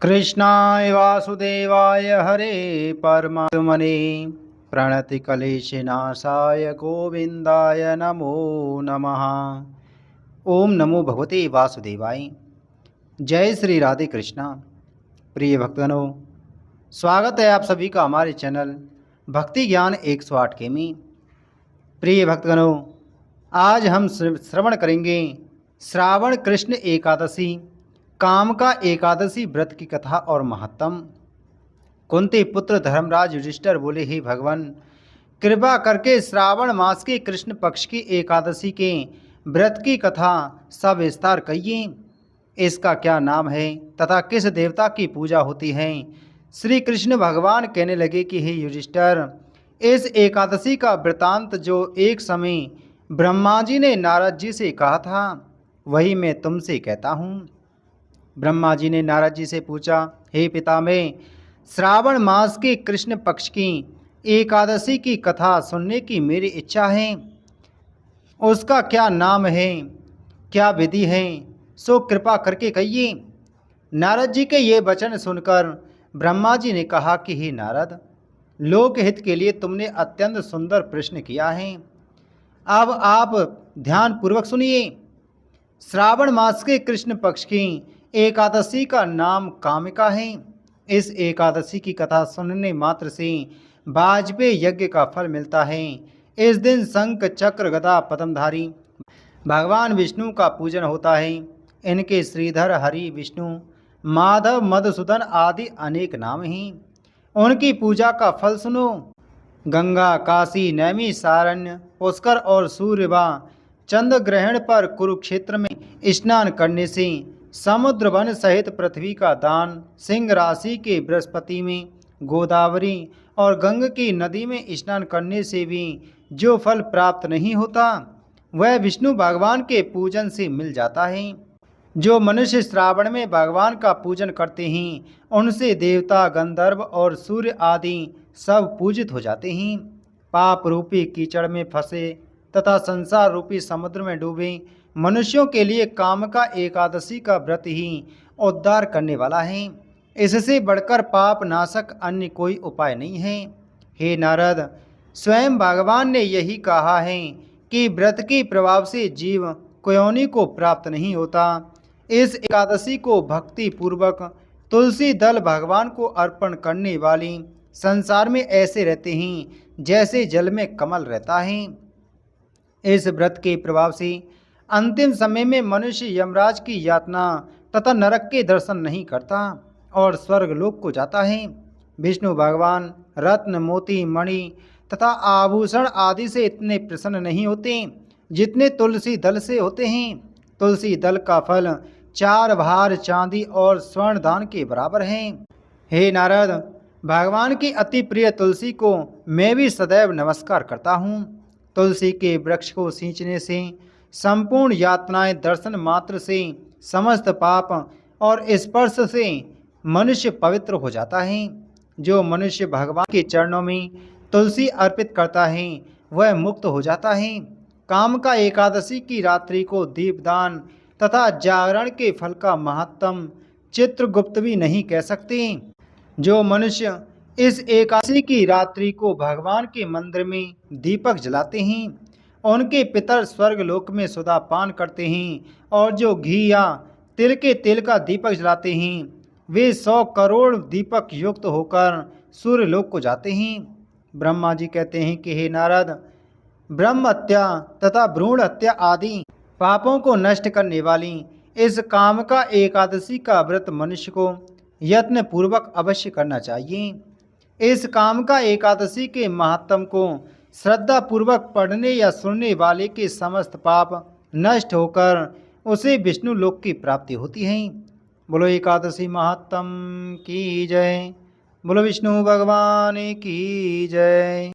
कृष्णाय वासुदेवाय हरे परमात्मने प्रणतिकलेशनाशाय गोविंदाय नमो नमः। ओम नमो भगवते वासुदेवाय। जय श्री राधे कृष्णा। प्रिय भक्तगणों, स्वागत है आप सभी का हमारे चैनल भक्ति ज्ञान 108 के में। प्रिय भक्तगणों, आज हम श्रवण करेंगे श्रावण कृष्ण एकादशी काम का एकादशी व्रत की कथा और महत्तम। कुंती पुत्र धर्मराज युधिष्ठिर बोले, हे भगवान, कृपा करके श्रावण मास के कृष्ण पक्ष की एकादशी के व्रत की कथा सविस्तार कहिए। इसका क्या नाम है तथा किस देवता की पूजा होती है। श्री कृष्ण भगवान कहने लगे कि हे युधिष्ठिर, इस एकादशी का वृतांत जो एक समय ब्रह्मा जी ने नारद जी से कहा था, वही मैं तुमसे कहता हूँ। ब्रह्मा जी ने नारद जी से पूछा, हे पितामह, श्रावण मास के कृष्ण पक्ष की एकादशी की कथा सुनने की मेरी इच्छा है। उसका क्या नाम है, क्या विधि है, सो कृपा करके कहिए। नारद जी के ये वचन सुनकर ब्रह्मा जी ने कहा कि हे नारद, लोकहित के लिए तुमने अत्यंत सुंदर प्रश्न किया है। अब आप ध्यानपूर्वक सुनिए। श्रावण मास के कृष्ण पक्ष की एकादशी का नाम कामिका है। इस एकादशी की कथा सुनने मात्र से वाजपेय यज्ञ का फल मिलता है। इस दिन शंख चक्र गदा पद्मधारी भगवान विष्णु का पूजन होता है। इनके श्रीधर, हरि, विष्णु, माधव, मधुसूदन आदि अनेक नाम हैं। उनकी पूजा का फल सुनो। गंगा, काशी, नैमी, सारण्य, पुष्कर और सूर्यवा चंद्र ग्रहण पर कुरुक्षेत्र में स्नान करने से, समुद्र वन सहित पृथ्वी का दान, सिंह राशि के बृहस्पति में, गोदावरी और गंग की नदी में स्नान करने से भी जो फल प्राप्त नहीं होता, वह विष्णु भगवान के पूजन से मिल जाता है। जो मनुष्य श्रावण में भगवान का पूजन करते हैं, उनसे देवता, गंधर्व और सूर्य आदि सब पूजित हो जाते हैं। पाप रूपी कीचड़ में फंसे तथा संसार रूपी समुद्र में डूबे मनुष्यों के लिए काम का एकादशी का व्रत ही उद्धार करने वाला है। इससे बढ़कर पाप नाशक अन्य कोई उपाय नहीं है। हे नारद, स्वयं भगवान ने यही कहा है कि व्रत के प्रभाव से जीव कोयोनी को प्राप्त नहीं होता। इस एकादशी को भक्ति पूर्वक तुलसी दल भगवान को अर्पण करने वाली संसार में ऐसे रहते हैं जैसे जल में कमल रहता है। इस व्रत के प्रभाव से अंतिम समय में मनुष्य यमराज की यातना तथा नरक के दर्शन नहीं करता और स्वर्गलोक को जाता है। विष्णु भगवान रत्न, मोती, मणि तथा आभूषण आदि से इतने प्रसन्न नहीं होते जितने तुलसी दल से होते हैं। तुलसी दल का फल 4 भार चांदी और स्वर्ण दान के बराबर है। हे नारद, भगवान की अति प्रिय तुलसी को मैं भी सदैव नमस्कार करता हूँ। तुलसी के वृक्ष को सींचने से संपूर्ण यातनाएं, दर्शन मात्र से समस्त पाप और स्पर्श से मनुष्य पवित्र हो जाता है। जो मनुष्य भगवान के चरणों में तुलसी अर्पित करता है, वह मुक्त हो जाता है। काम का एकादशी की रात्रि को दीपदान तथा जागरण के फल का महत्तम चित्रगुप्त भी नहीं कह सकते। जो मनुष्य इस एकादशी की रात्रि को भगवान के मंदिर में दीपक जलाते हैं, उनके पितर स्वर्ग लोक में सुधा पान करते हैं। और जो घी या तिल के तेल का दीपक जलाते हैं, वे 100 करोड़ दीपक युक्त होकर सूर्य लोक को जाते हैं। ब्रह्मा जी कहते हैं कि हे नारद, ब्रह्म हत्या तथा भ्रूण हत्या आदि पापों को नष्ट करने वाली इस काम का एकादशी का व्रत मनुष्य को यत्न पूर्वक अवश्य करना चाहिए। इस काम का एकादशी के महात्म को श्रद्धा पूर्वक पढ़ने या सुनने वाले के समस्त पाप नष्ट होकर उसे विष्णु लोक की प्राप्ति होती है। बोलो एकादशी महात्म की जय। बोलो विष्णु भगवान की जय।